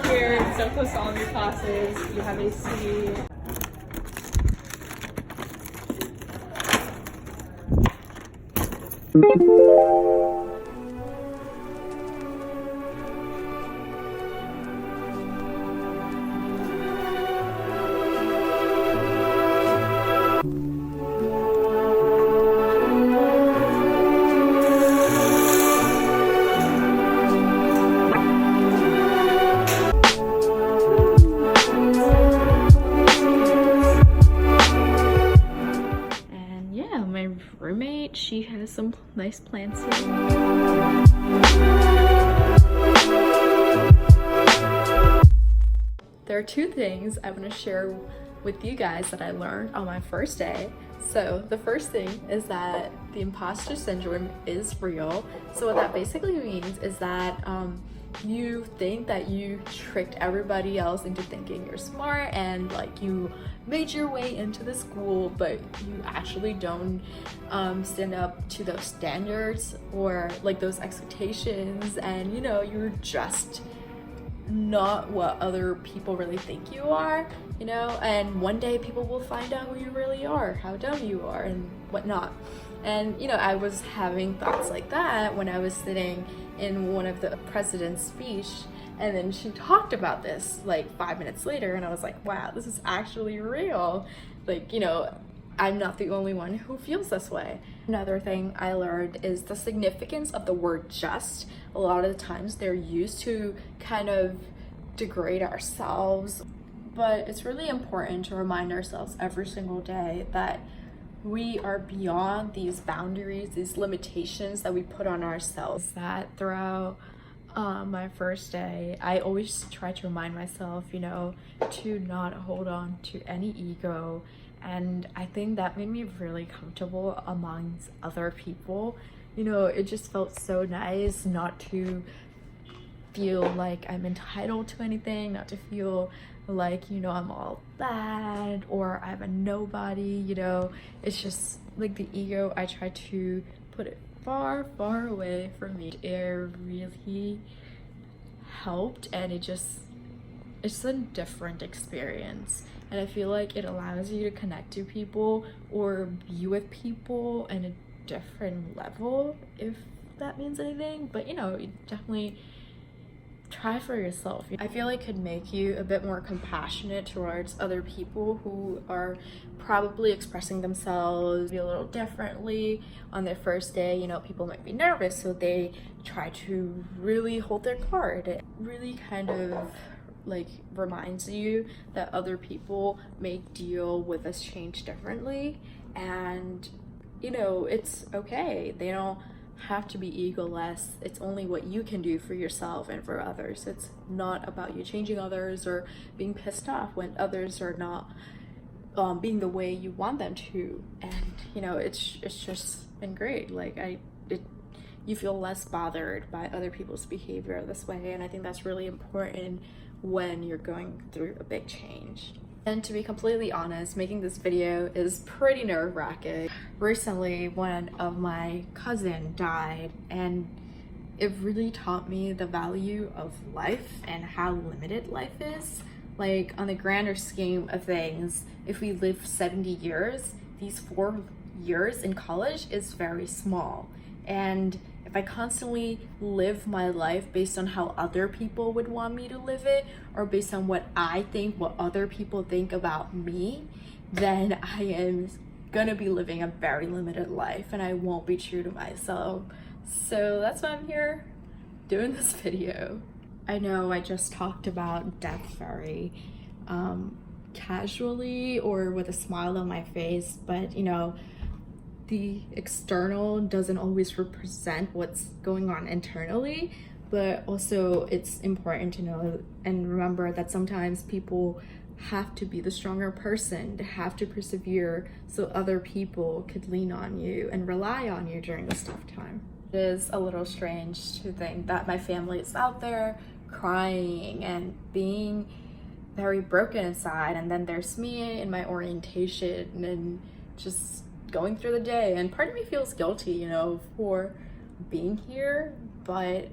here, so close to all of your classes. You have a seat. My roommate, she has some nice plants here. There are two things I want to share with you guys that I learned on my first day. So the first thing is that the imposter syndrome is real. So what that basically means is that you think that you tricked everybody else into thinking you're smart and like you made your way into the school, but you actually don't stand up to those standards or like those expectations, and you know, you're just not what other people really think you are, you know, and one day people will find out who you really are, how dumb you are and whatnot. And you know, I was having thoughts like that when I was sitting in one of the president's speech, and then she talked about this like 5 minutes later, and I was like, wow, this is actually real. Like, you know, I'm not the only one who feels this way. Another thing I learned is the significance of the word just. A lot of the times they're used to kind of degrade ourselves, but it's really important to remind ourselves every single day that we are beyond these boundaries, these limitations that we put on ourselves. That throughout my first day, I always try to remind myself, you know, to not hold on to any ego. And I think that made me really comfortable amongst other people. You know, it just felt so nice not to feel like I'm entitled to anything, not to feel like, you know, I'm all bad or I'm a nobody, you know. It's just like the ego, I try to put it far, far away from me. It really helped, and it's a different experience. And I feel like it allows you to connect to people or be with people in a different level, if that means anything. But you know, you definitely try for yourself. I feel like it could make you a bit more compassionate towards other people who are probably expressing themselves a little differently on their first day. You know, people might be nervous, so they try to really hold their card. It really kind of like reminds you that other people may deal with this change differently, and you know, it's okay. They don't have to be egoless. It's only what you can do for yourself and for others. It's not about you changing others or being pissed off when others are not being the way you want them to. And you know, it's just been great. Like you feel less bothered by other people's behavior this way, and I think that's really important when you're going through a big change. And to be completely honest, making this video is pretty nerve-wracking. Recently, one of my cousin died, and it really taught me the value of life and how limited life is. Like, on the grander scheme of things, if we live 70 years, these 4 years in college is very small. And if I constantly live my life based on how other people would want me to live it, or based on what I think, what other people think about me, then I am gonna be living a very limited life and I won't be true to myself. So that's why I'm here doing this video. I know I just talked about death very casually or with a smile on my face, but you know, the external doesn't always represent what's going on internally, but also it's important to know and remember that sometimes people have to be the stronger person, to have to persevere so other people could lean on you and rely on you during this tough time. It is a little strange to think that my family is out there crying and being very broken inside, and then there's me in my orientation and just going through the day, and part of me feels guilty, you know, for being here, but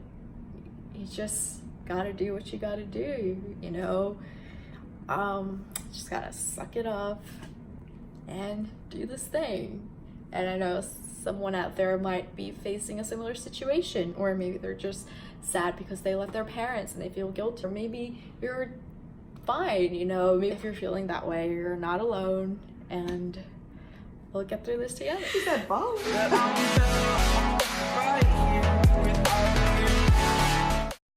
you just gotta do what you gotta do, you know. Just gotta suck it up and do this thing. And I know someone out there might be facing a similar situation, or maybe they're just sad because they left their parents and they feel guilty, or maybe you're fine, you know. Maybe if you're feeling that way, you're not alone, and we'll get through this together. She said both.